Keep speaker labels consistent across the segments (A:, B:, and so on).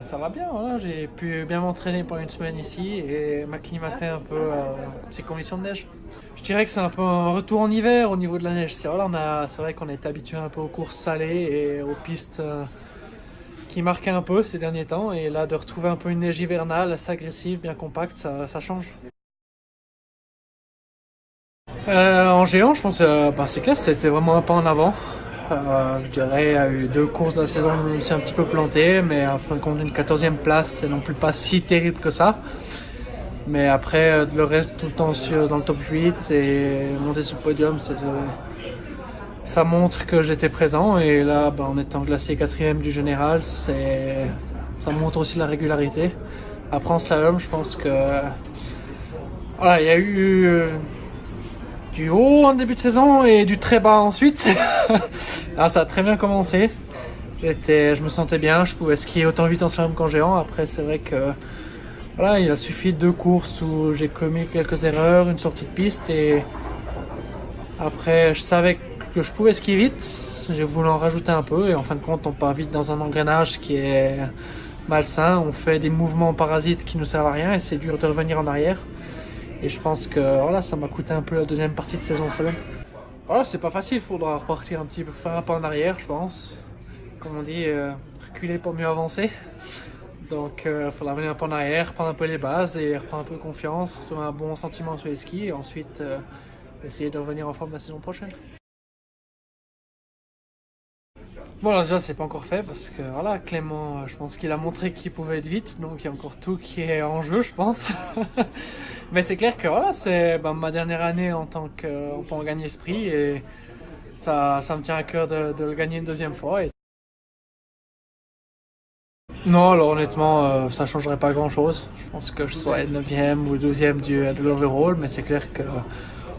A: Ça va bien, voilà. J'ai pu bien m'entraîner pendant une semaine ici et m'acclimater un peu à ces conditions de neige. Je dirais que c'est un peu un retour en hiver au niveau de la neige. C'est vrai qu'on est habitué un peu aux courses salées et aux pistes qui marquaient un peu ces derniers temps. Et là, de retrouver un peu une neige hivernale assez agressive, bien compacte, ça change. En géant, je pense, c'est clair, c'était vraiment un pas en avant. Je dirais, il y a eu deux courses de la saison où je me suis un petit peu planté, mais en fin de compte, une 14e place, c'est non plus pas si terrible que ça. Mais après, le reste, tout le temps dans le top 8 et monter sur le podium, ça montre que j'étais présent. Et là, en étant classé quatrième du général, ça montre aussi la régularité. Après, en slalom, je pense que voilà, il y a eu du haut en début de saison et du très bas ensuite. Alors, ça a très bien commencé. Je me sentais bien, je pouvais skier autant vite en slalom qu'en géant. Après, c'est vrai que voilà, il a suffi de deux courses où j'ai commis quelques erreurs, une sortie de piste et après je savais que je pouvais skier vite. J'ai voulu en rajouter un peu et en fin de compte on part vite dans un engrenage qui est malsain. On fait des mouvements parasites qui nous servent à rien et c'est dur de revenir en arrière. Et je pense que voilà, ça m'a coûté un peu la deuxième partie de saison semaine. Voilà, c'est pas facile, il faudra repartir un petit peu, faire un pas en arrière, je pense. Comme on dit, reculer pour mieux avancer. Donc il faudra revenir un peu en arrière, prendre un peu les bases et reprendre un peu confiance, trouver un bon sentiment sur les skis et ensuite essayer de revenir en forme la saison prochaine. Bon alors déjà c'est pas encore fait parce que voilà, Clément je pense qu'il a montré qu'il pouvait être vite, donc il y a encore tout qui est en jeu je pense. Mais c'est clair que voilà, c'est ma dernière année en tant qu'on peut en gagner ce prix et ça me tient à cœur de le gagner une deuxième fois. Non, alors honnêtement, ça changerait pas grand-chose. Je pense que je sois 9e ou 12e de l'overall, mais c'est clair que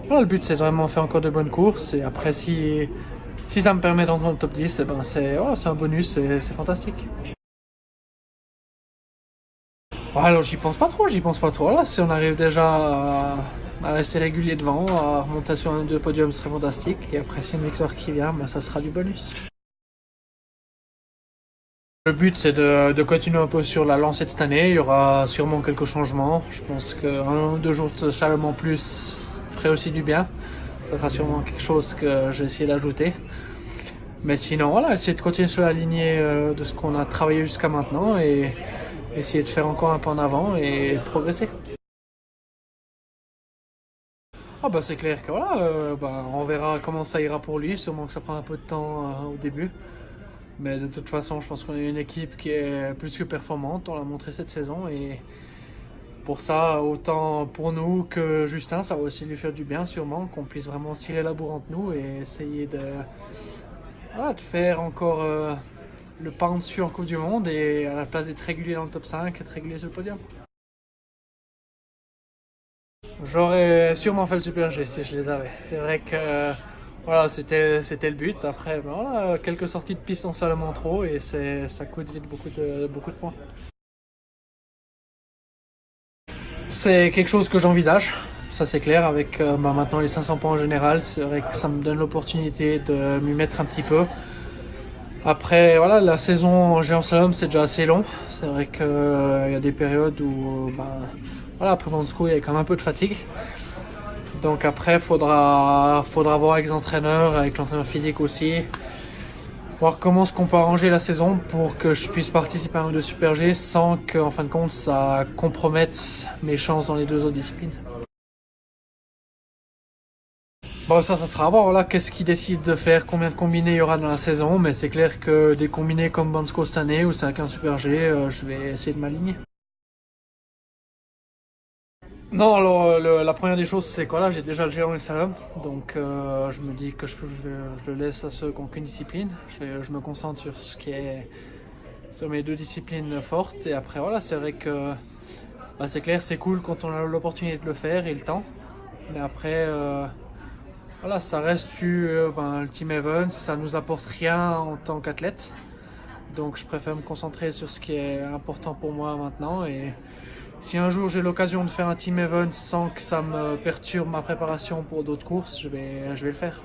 A: voilà, le but c'est de vraiment faire encore de bonnes courses. Et après, si ça me permet d'entrer dans le top 10, c'est un bonus, c'est fantastique. Ouais, alors j'y pense pas trop. Là, si on arrive déjà à rester régulier devant, à remonter sur un deux podiums, ce serait fantastique. Et après, si une victoire qui vient, ça sera du bonus. Le but c'est de continuer un peu sur la lancée de cette année. Il y aura sûrement quelques changements. Je pense qu'un ou deux jours de slalom en plus ferait aussi du bien. Ça sera sûrement quelque chose que je vais essayer d'ajouter. Mais sinon, voilà, essayer de continuer sur la lignée de ce qu'on a travaillé jusqu'à maintenant et essayer de faire encore un pas en avant et de progresser. Ah c'est clair que voilà, on verra comment ça ira pour lui. Sûrement que ça prend un peu de temps au début. Mais de toute façon, je pense qu'on est une équipe qui est plus que performante. On l'a montré cette saison et pour ça, autant pour nous que Justin, ça va aussi lui faire du bien sûrement, qu'on puisse vraiment tirer la bourre entre nous et essayer voilà, de faire encore le pas en dessus en Coupe du Monde et à la place d'être régulier dans le top 5, être régulier sur le podium. J'aurais sûrement fait le Super G si je les avais. C'est vrai que voilà, c'était le but. Après, voilà, quelques sorties de piste en seulement trop et ça coûte vite beaucoup de points. C'est quelque chose que j'envisage, ça c'est clair, avec maintenant les 500 points en général, c'est vrai que ça me donne l'opportunité de m'y mettre un petit peu. Après, voilà, la saison en géant slalom c'est déjà assez long, c'est vrai qu'il y a des périodes où, voilà, après Bansko il y a quand même un peu de fatigue. Donc après, faudra voir avec les entraîneurs, avec l'entraîneur physique aussi, voir comment est-ce qu'on peut arranger la saison pour que je puisse participer à un ou deux Super G sans qu'en fin de compte ça compromette mes chances dans les deux autres disciplines. Bon, ça sera à voir. Voilà, qu'est-ce qu'ils décident de faire, combien de combinés il y aura dans la saison. Mais c'est clair que des combinés comme Bansko cette année ou 5 Super G, je vais essayer de m'aligner. Non, alors la première des choses, c'est quoi là, j'ai déjà le géant et le slalom. Donc je me dis que je le laisse à ceux qui n'ont qu'une discipline. Je me concentre sur ce qui est sur mes deux disciplines fortes. Et après, voilà, c'est vrai que c'est clair, c'est cool quand on a l'opportunité de le faire et le temps. Mais après, voilà, ça reste le team event, ça nous apporte rien en tant qu'athlète. Donc je préfère me concentrer sur ce qui est important pour moi maintenant. Et si un jour j'ai l'occasion de faire un team event sans que ça me perturbe ma préparation pour d'autres courses, je vais le faire.